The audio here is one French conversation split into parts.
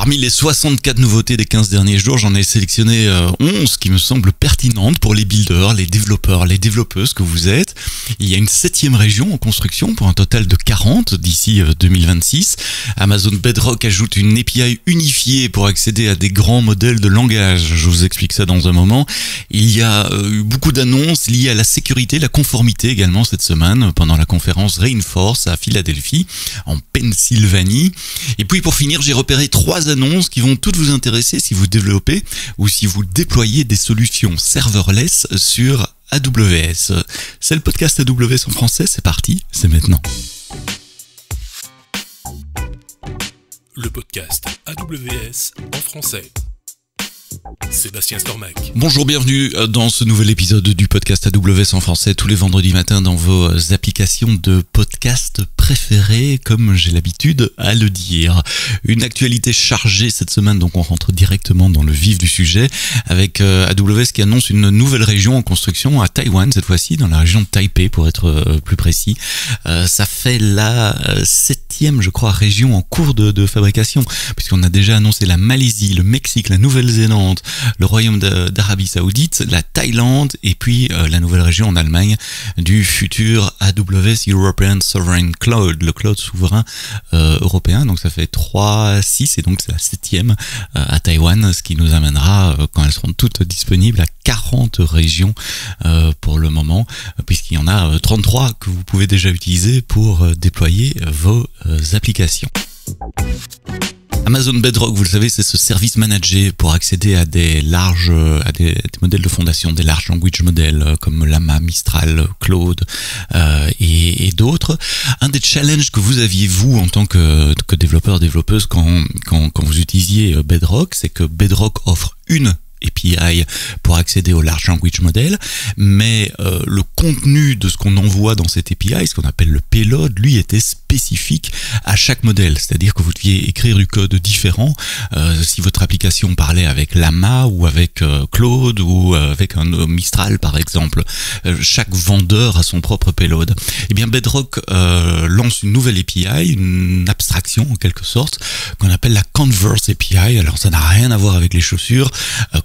Parmi les 64 nouveautés des 15 derniers jours, j'en ai sélectionné 11 qui me semblent pertinentes pour les builders, les développeurs, les développeuses que vous êtes. Il y a une 7e région en construction pour un total de 40 d'ici 2026. Amazon Bedrock ajoute une API unifiée pour accéder à des grands modèles de langage. Je vous explique ça dans un moment. Il y a eu beaucoup d'annonces liées à la sécurité, la conformité également cette semaine pendant la conférence Rainforce à Philadelphie, en Pennsylvanie. Et puis pour finir, j'ai repéré 3 annonces qui vont toutes vous intéresser si vous développez ou si vous déployez des solutions serverless sur AWS. C'est le podcast AWS en français, c'est parti, c'est maintenant. Le podcast AWS en français. Sébastien Stormac. Bonjour, bienvenue dans ce nouvel épisode du podcast AWS en français tous les vendredis matins dans vos applications de podcast préférées, comme j'ai l'habitude à le dire. Une actualité chargée cette semaine, donc on rentre directement dans le vif du sujet avec AWS qui annonce une nouvelle région en construction à Taïwan, cette fois-ci dans la région de Taipei pour être plus précis. Ça fait la 7e, je crois, région en cours de fabrication, puisqu'on a déjà annoncé la Malaisie, le Mexique, la Nouvelle-Zélande, le Royaume d'Arabie Saoudite, la Thaïlande et puis la nouvelle région en Allemagne du futur AWS European Sovereign Cloud, le cloud souverain européen. Donc ça fait 3, 6 et donc c'est la 7e à Taïwan, ce qui nous amènera, quand elles seront toutes disponibles, à 40 régions pour le moment, puisqu'il y en a 33 que vous pouvez déjà utiliser pour déployer vos applications. Amazon Bedrock, vous le savez, c'est ce service managé pour accéder à des modèles de fondation, des large language models comme Llama, Mistral, Claude et d'autres. Un des challenges que vous aviez, vous, en tant que développeur, développeuse, quand vous utilisiez Bedrock, c'est que Bedrock offre une API pour accéder au large language model, mais le contenu de ce qu'on envoie dans cette API, ce qu'on appelle le payload, lui était spécifique à chaque modèle, c'est-à-dire que vous deviez écrire du code différent si votre application parlait avec Llama ou avec Claude ou avec un Mistral par exemple. Chaque vendeur a son propre payload. Et bien Bedrock lance une nouvelle API, une abstraction en quelque sorte, qu'on appelle la Converse API. Alors ça n'a rien à voir avec les chaussures.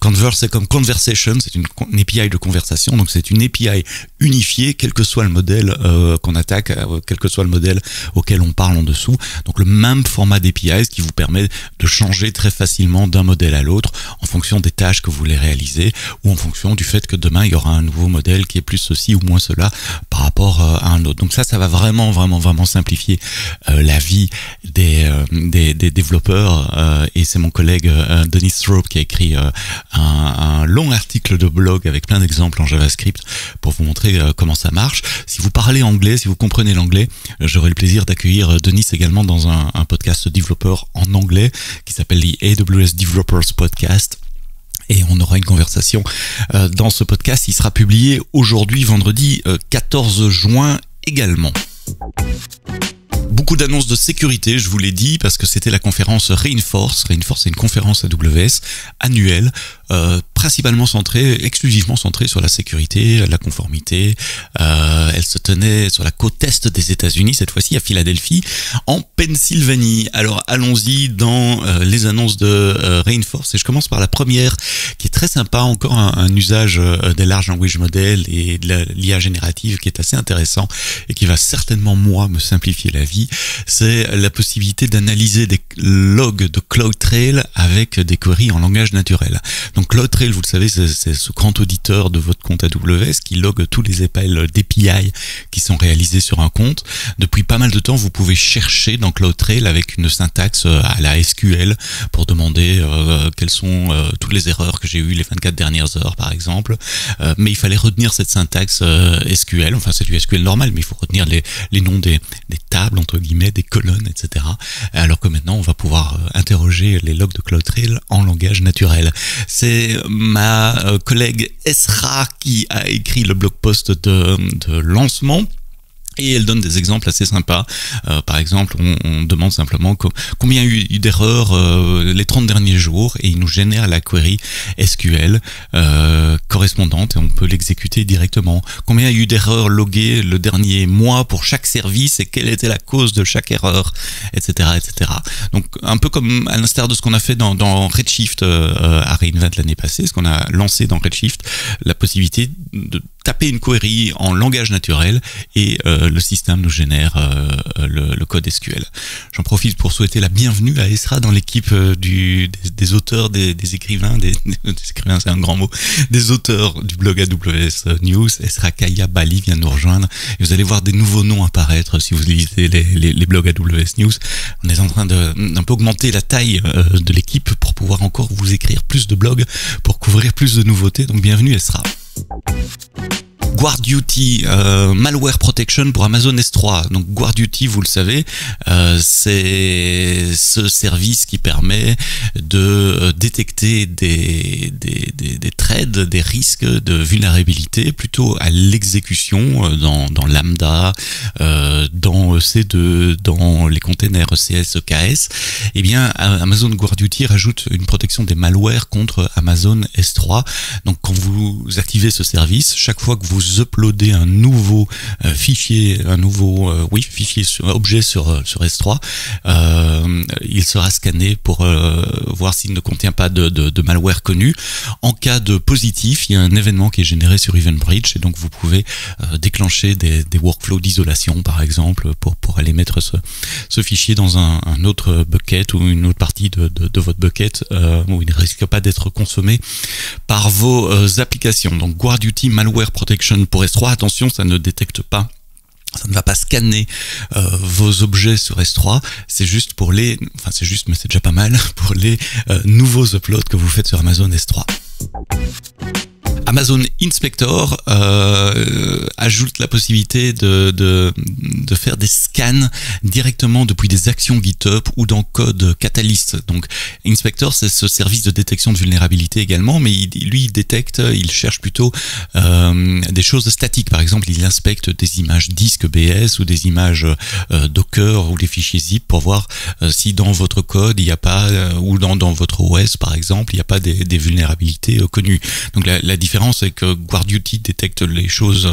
Converse, c'est comme conversation, c'est une API de conversation, donc c'est une API unifiée, quel que soit le modèle qu'on attaque, quel que soit le modèle auquel on parle en dessous. Donc le même format d'API, ce qui vous permet de changer très facilement d'un modèle à l'autre en fonction des tâches que vous voulez réaliser ou en fonction du fait que demain il y aura un nouveau modèle qui est plus ceci ou moins cela par rapport à un autre. Donc ça va vraiment simplifier la vie des développeurs et c'est mon collègue Denis Stroop qui a écrit un long article de blog avec plein d'exemples en JavaScript pour vous montrer comment ça marche. Si vous parlez anglais, si vous comprenez l'anglais, j'aurai le plaisir d'accueillir Denis également dans un podcast développeur en anglais qui s'appelle The AWS Developers Podcast. Et on aura une conversation dans ce podcast. Il sera publié aujourd'hui, vendredi 14 juin également. Beaucoup d'annonces de sécurité, je vous l'ai dit, parce que c'était la conférence Rainforce. Rainforce, c'est une conférence AWS annuelle, principalement exclusivement centrée sur la sécurité, la conformité. Elle se tenait sur la côte est des États-Unis, cette fois-ci à Philadelphie, en Pennsylvanie. Alors allons-y dans les annonces de Rainforce. Et je commence par la première, qui est très sympa, encore un usage des large language models et de l'IA générative qui est assez intéressant et qui va certainement, moi, me simplifier la vie. C'est la possibilité d'analyser des logs de CloudTrail avec des queries en langage naturel. Donc CloudTrail, vous le savez, c'est ce grand auditeur de votre compte AWS qui logue tous les appels d'API qui sont réalisés sur un compte. Depuis pas mal de temps, vous pouvez chercher dans CloudTrail avec une syntaxe à la SQL pour demander quelles sont toutes les erreurs que j'ai eues les 24 dernières heures, par exemple. Mais il fallait retenir cette syntaxe SQL. Enfin, c'est du SQL normal, mais il faut retenir les noms des tables, entre guillemets, des colonnes, etc. Alors que maintenant, on va pouvoir interroger les logs de CloudTrail en langage naturel. C'est ma collègue Esra qui a écrit le blog post de lancement Et elle donne des exemples assez sympas. Par exemple, on demande simplement combien il y a eu d'erreurs les 30 derniers jours, et il nous génère la query SQL correspondante, et on peut l'exécuter directement. Combien il y a eu d'erreurs loguées le dernier mois pour chaque service, et quelle était la cause de chaque erreur, etc., etc. Donc un peu comme à l'instar de ce qu'on a fait dans Redshift à Reinvent l'année passée, ce qu'on a lancé dans Redshift, la possibilité de taper une query en langage naturel, et le système nous génère le code SQL. J'en profite pour souhaiter la bienvenue à Esra dans l'équipe des auteurs, des écrivains, des écrivains c'est un grand mot, des auteurs du blog AWS News. Esra Kaya Bali vient de nous rejoindre, et vous allez voir des nouveaux noms apparaître si vous lisez les blogs AWS News. On est en train d'un peu augmenter la taille de l'équipe pour pouvoir encore vous écrire plus de blogs, pour couvrir plus de nouveautés, donc bienvenue Esra. GuardDuty, malware protection pour Amazon S3. Donc GuardDuty, vous le savez, c'est ce service qui permet de détecter des threads, des risques de vulnérabilité plutôt à l'exécution dans Lambda, dans EC2, dans les containers ECS, EKS. Eh bien, Amazon GuardDuty rajoute une protection des malwares contre Amazon S3. Donc quand vous activez ce service, chaque fois que vous uploadez un nouveau fichier, objet sur S3, il sera scanné pour voir s'il ne contient pas de malware connu. En cas de positif, il y a un événement qui est généré sur EventBridge, et donc vous pouvez déclencher des workflows d'isolation, par exemple, pour aller mettre ce fichier dans un autre bucket, ou une autre partie de votre bucket où il ne risque pas d'être consommé par vos applications. Donc GuardDuty Malware Protection pour S3, attention, ça ne détecte pas, ça ne va pas scanner vos objets sur S3, c'est juste mais c'est déjà pas mal, pour les nouveaux uploads que vous faites sur Amazon S3. Amazon Inspector ajoute la possibilité de faire des scans directement depuis des actions GitHub ou dans code Catalyst. Donc Inspector, c'est ce service de détection de vulnérabilité également, mais il cherche plutôt des choses statiques. Par exemple, il inspecte des images disques BS ou des images Docker ou des fichiers zip pour voir si dans votre code il n'y a pas, ou dans votre OS par exemple, il n'y a pas des vulnérabilités connues. Donc la différence, c'est que GuardDuty détecte les choses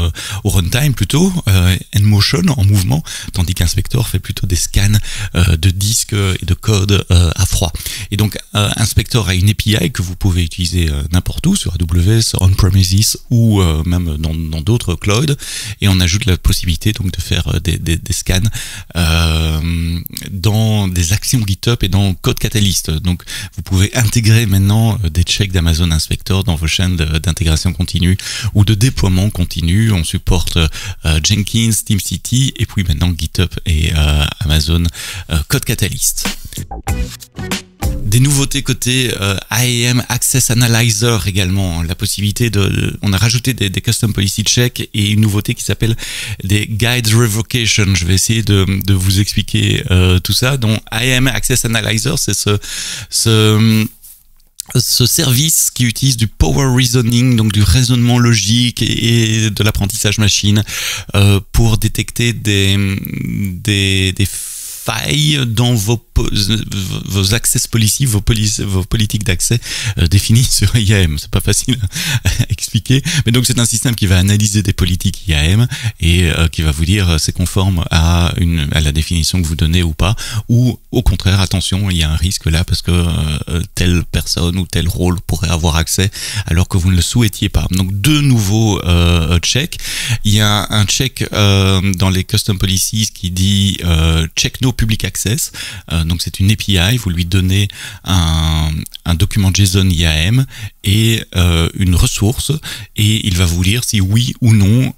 au runtime plutôt, en motion, en mouvement, tandis qu'Inspector fait plutôt des scans de disques et de code à froid. Et donc Inspector a une API que vous pouvez utiliser n'importe où, sur AWS, on-premises ou même dans d'autres clouds, et on ajoute la possibilité donc de faire des scans dans des actions GitHub et dans Code Catalyst. Donc vous pouvez intégrer maintenant des checks d'Amazon Inspector dans vos chaînes d'intégration continue ou de déploiement continu. On supporte Jenkins, TeamCity, et puis maintenant GitHub et Amazon Code Catalyst. Des nouveautés côté IAM Access Analyzer également, la possibilité on a rajouté des custom policy check et une nouveauté qui s'appelle des guide revocation. Je vais essayer de vous expliquer tout ça. Donc IAM Access Analyzer, c'est ce service qui utilise du power reasoning, donc du raisonnement logique et de l'apprentissage machine pour détecter des failles dans vos access policy, vos politiques d'accès définies sur IAM. C'est pas facile à expliquer, mais donc c'est un système qui va analyser des politiques IAM et qui va vous dire c'est conforme à la définition que vous donnez ou pas, ou au contraire, attention, il y a un risque là parce que telle personne ou tel rôle pourrait avoir accès alors que vous ne le souhaitiez pas. Donc deux nouveaux checks. Il y a un check dans les custom policies qui dit check no public access. Donc c'est une API, vous lui donnez un document JSON IAM et une ressource, et il va vous dire si oui ou non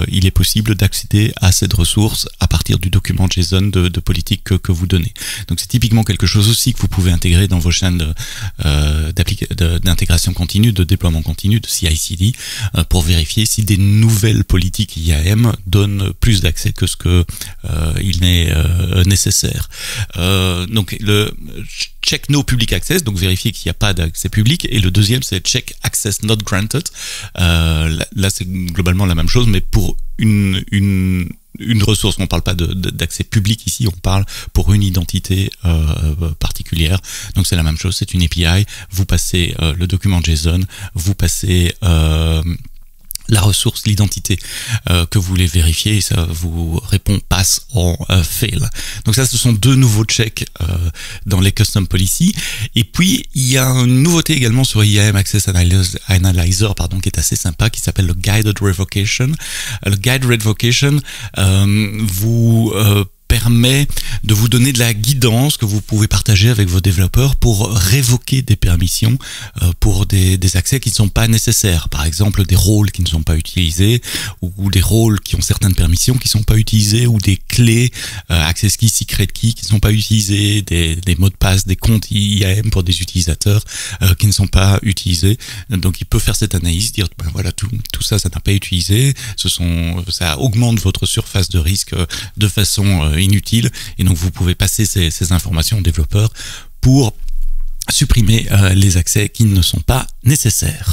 il est possible d'accéder à cette ressource à partir du document JSON de politique que vous donnez. Donc c'est typiquement quelque chose aussi que vous pouvez intégrer dans vos chaînes d'intégration continue, de déploiement continu, de CI/CD, pour vérifier si des nouvelles politiques IAM donnent plus d'accès que ce que il n'est nécessaire. Donc le check no public access, donc vérifier qu'il n'y a pas d'accès public, et le deuxième c'est check access not granted. Là c'est globalement la même chose, mais pour une une ressource. On ne parle pas d'accès public ici, on parle pour une identité particulière. Donc c'est la même chose, c'est une API. Vous passez le document JSON, vous passez la ressource, l'identité que vous voulez vérifier, et ça vous répond pass or fail. Donc ça, ce sont deux nouveaux checks dans les custom policy. Et puis il y a une nouveauté également sur IAM Access Analyzer, qui est assez sympa, qui s'appelle le Guided Revocation. Le Guided Revocation vous permet de vous donner de la guidance que vous pouvez partager avec vos développeurs pour révoquer des permissions pour des accès qui ne sont pas nécessaires. Par exemple, des rôles qui ne sont pas utilisés, ou des rôles qui ont certaines permissions qui ne sont pas utilisées, ou des clés access key, secret key qui ne sont pas utilisées, des mots de passe, des comptes IAM pour des utilisateurs qui ne sont pas utilisés. Donc il peut faire cette analyse, dire voilà, tout ça n'a pas utilisé, ça augmente votre surface de risque de façon inutile, et donc vous pouvez passer ces informations aux développeurs pour supprimer les accès qui ne sont pas nécessaires.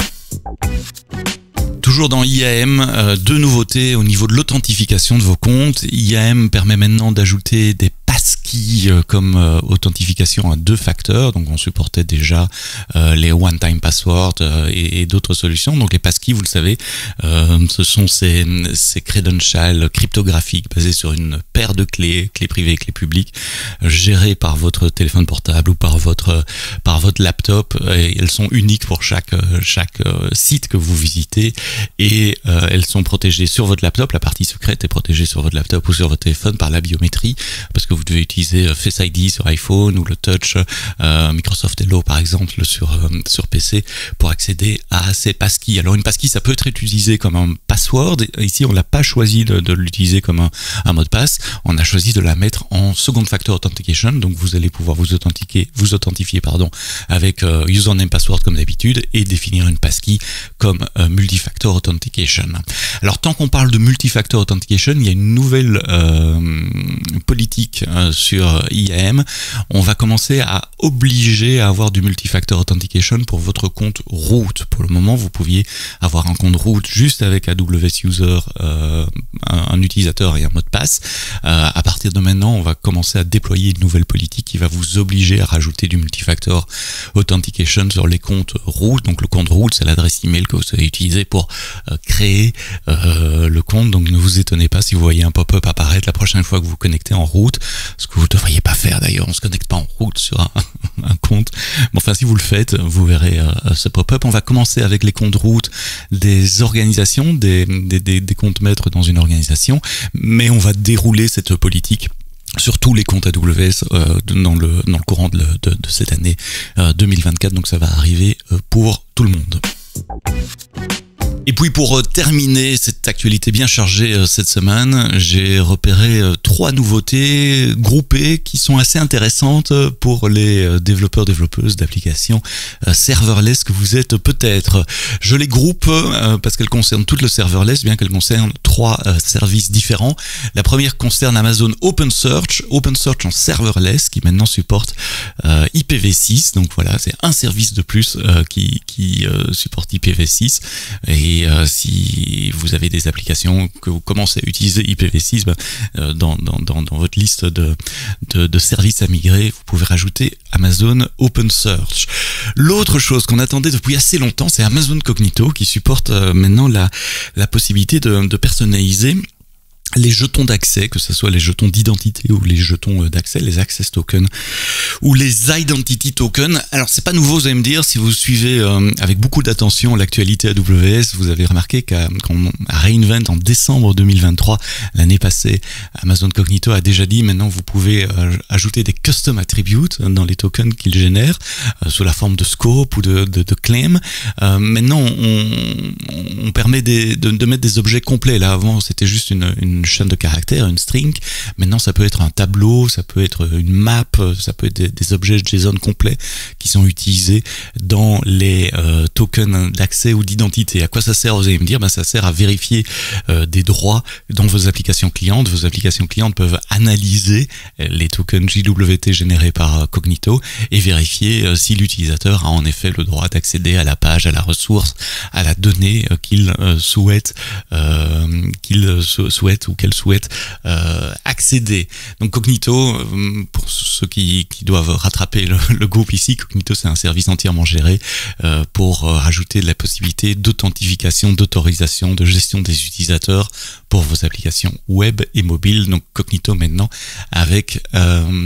Toujours dans IAM, deux nouveautés au niveau de l'authentification de vos comptes. IAM permet maintenant d'ajouter des passkey comme authentification à 2 facteurs. Donc on supportait déjà les one-time passwords et d'autres solutions. Donc les passkey, vous le savez, ce sont ces credentials cryptographiques basés sur une paire de clés privées et clés publiques, gérées par votre téléphone portable ou par votre laptop. Et elles sont uniques pour chaque site que vous visitez. Et elles sont protégées sur votre laptop. La partie secrète est protégée sur votre laptop ou sur votre téléphone par la biométrie, parce que vous devez utiliser Face ID sur iPhone ou le Touch, Microsoft Hello par exemple sur PC pour accéder à ces passkey. Alors une passkey, ça peut être utilisé comme un password. Ici on l'a pas choisi de l'utiliser comme un mot de passe, on a choisi de la mettre en second factor authentication. Donc vous allez pouvoir vous authentifier avec username password comme d'habitude, et définir une passkey comme multifactor authentication. Alors tant qu'on parle de multifactor authentication, il y a une nouvelle politique sur IAM. On va commencer à obliger à avoir du multifactor authentication pour votre compte root. Pour le moment, vous pouviez avoir un compte root juste avec AWS User, un utilisateur et un mot de passe. À partir de maintenant, on va commencer à déployer une nouvelle politique qui va vous obliger à rajouter du multifactor authentication sur les comptes root. Donc le compte root, c'est l'adresse email que vous allez utiliser pour créer le compte. Donc ne vous étonnez pas si vous voyez un pop-up apparaître la prochaine fois que vous connectez en root, ce que vous ne devriez pas faire d'ailleurs. On ne se connecte pas en root sur un compte. Mais enfin, si vous le faites, vous verrez ce pop-up. On va commencer avec les comptes root des organisations, des comptes maîtres dans une organisation, mais on va dérouler cette politique sur tous les comptes AWS dans le courant de cette année 2024. Donc ça va arriver pour tout le monde. Et puis pour terminer cette actualité bien chargée cette semaine, j'ai repéré 3 nouveautés groupées qui sont assez intéressantes pour les développeuses d'applications serverless que vous êtes peut-être. Je les groupe parce qu'elles concernent toutes le serverless, bien qu'elles concernent 3 services différents. La première concerne Amazon OpenSearch en serverless, qui maintenant supporte IPv6. Donc voilà, c'est un service de plus qui supporte IPv6. Et si vous avez des applications que vous commencez à utiliser IPv6, dans votre liste de services à migrer, vous pouvez rajouter Amazon OpenSearch. L'autre chose qu'on attendait depuis assez longtemps, c'est Amazon Cognito, qui supporte maintenant la possibilité de personnaliser les jetons d'accès, que ce soit les jetons d'identité ou les jetons d'accès, les access tokens ou les identity tokens. Alors c'est pas nouveau, vous allez me dire, si vous suivez avec beaucoup d'attention l'actualité AWS, vous avez remarqué qu'à reInvent en décembre 2023, l'année passée, Amazon Cognito a déjà dit maintenant vous pouvez ajouter des custom attributes dans les tokens qu'il génère sous la forme de scope ou de claim. Maintenant on permet de mettre des objets complets. Là avant c'était juste une chaîne de caractères, une string. Maintenant ça peut être un tableau, ça peut être une map, ça peut être des objets JSON complets qui sont utilisés dans les tokens d'accès ou d'identité. À quoi ça sert, vous allez me dire? Ça sert à vérifier des droits dans vos applications clientes. Vos applications clientes peuvent analyser les tokens JWT générés par Cognito et vérifier si l'utilisateur a en effet le droit d'accéder à la page, à la ressource, à la donnée qu'il souhaite auquel souhaitent accéder. Donc Cognito, pour ceux qui doivent rattraper le groupe ici, Cognito c'est un service entièrement géré pour rajouter de la possibilité d'authentification, d'autorisation, de gestion des utilisateurs pour vos applications web et mobiles. Donc Cognito maintenant avec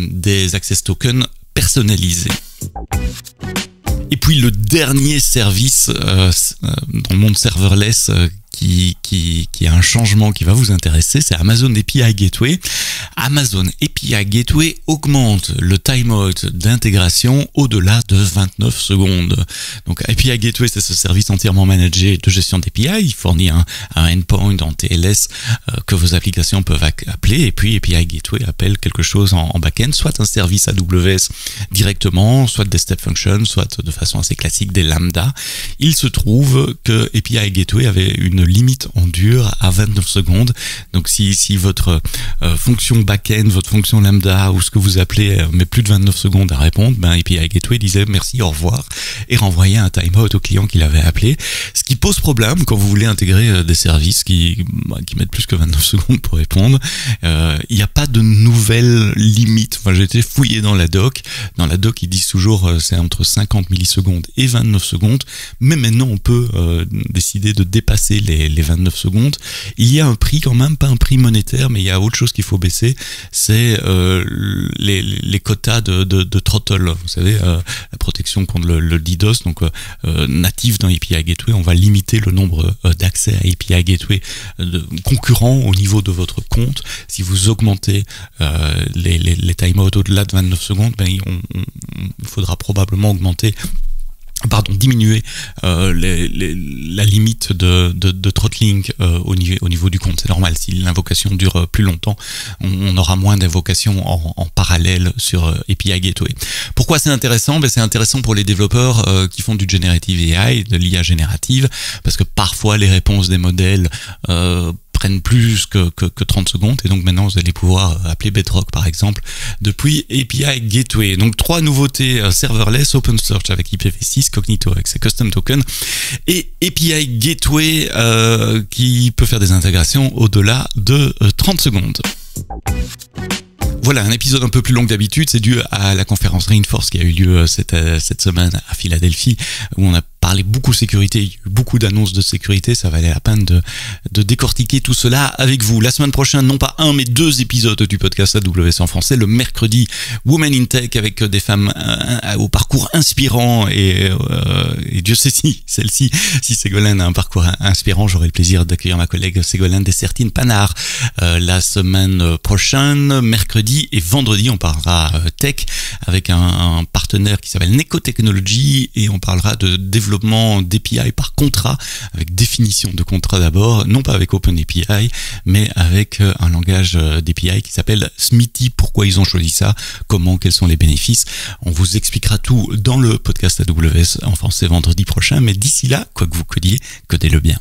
des access tokens personnalisés. Et puis le dernier service dans le monde serverless qui a un changement qui va vous intéresser, c'est Amazon API Gateway. Amazon API Gateway augmente le timeout d'intégration au-delà de 29 secondes. Donc API Gateway, c'est ce service entièrement managé de gestion d'API. Il fournit un endpoint en TLS que vos applications peuvent appeler, et puis API Gateway appelle quelque chose en back-end, soit un service AWS directement, soit des step functions, soit de façon assez classique des lambda. Il se trouve que API Gateway avait une limite en dur à 29 secondes. Donc si votre fonction back-end, votre fonction lambda ou ce que vous appelez met plus de 29 secondes à répondre, API Gateway disait merci, au revoir, et renvoyait un timeout au client qui l'avait appelé. Ce qui pose problème quand vous voulez intégrer des services qui mettent plus que 29 secondes pour répondre. Il n'y a pas de nouvelle limite. Enfin, j'ai été fouillé dans la doc. Dans la doc, ils disent toujours c'est entre 50 millisecondes et 29 secondes. Mais maintenant, on peut décider de dépasser les 29 secondes. Il y a un prix quand même, pas un prix monétaire, mais il y a autre chose qu'il faut baisser, c'est les quotas de throttle. Vous savez, la protection contre le DDoS, donc natif dans API Gateway, on va limiter le nombre d'accès à API Gateway concurrents au niveau de votre compte. Si vous augmentez les timeouts au-delà de 29 secondes, il faudra probablement diminuer la limite de throttling au niveau du compte. C'est normal, si l'invocation dure plus longtemps, on aura moins d'invocations en parallèle sur API Gateway. Pourquoi c'est intéressant? C'est intéressant pour les développeurs qui font du generative AI, de l'IA générative, parce que parfois les réponses des modèles prennent plus que 30 secondes, et donc maintenant vous allez pouvoir appeler Bedrock par exemple depuis API Gateway. Donc 3 nouveautés serverless, OpenSearch avec IPv6, Cognito avec ses custom tokens, et API Gateway qui peut faire des intégrations au-delà de 30 secondes. Voilà, un épisode un peu plus long que d'habitude, c'est dû à la conférence Reinforce qui a eu lieu cette semaine à Philadelphie, où on a parlé beaucoup sécurité, il y a eu beaucoup d'annonces de sécurité. Ça valait la peine de décortiquer tout cela avec vous. La semaine prochaine, non pas un, mais 2 épisodes du podcast AWS en français. Le mercredi, Women in Tech avec des femmes au parcours inspirant, et Dieu sait si celle-ci, si Ségolène a un parcours inspirant, j'aurai le plaisir d'accueillir ma collègue Ségolène Dessertine-Panard la semaine prochaine. Mercredi et vendredi, on parlera tech avec un partenaire qui s'appelle Neko Technology, et on parlera de développement d'API par contrat, avec définition de contrat d'abord, non pas avec OpenAPI, mais avec un langage d'API qui s'appelle Smithy. Pourquoi ils ont choisi ça, quels sont les bénéfices. On vous expliquera tout dans le podcast AWS en français vendredi prochain, mais d'ici là, quoi que vous codiez, codez-le bien.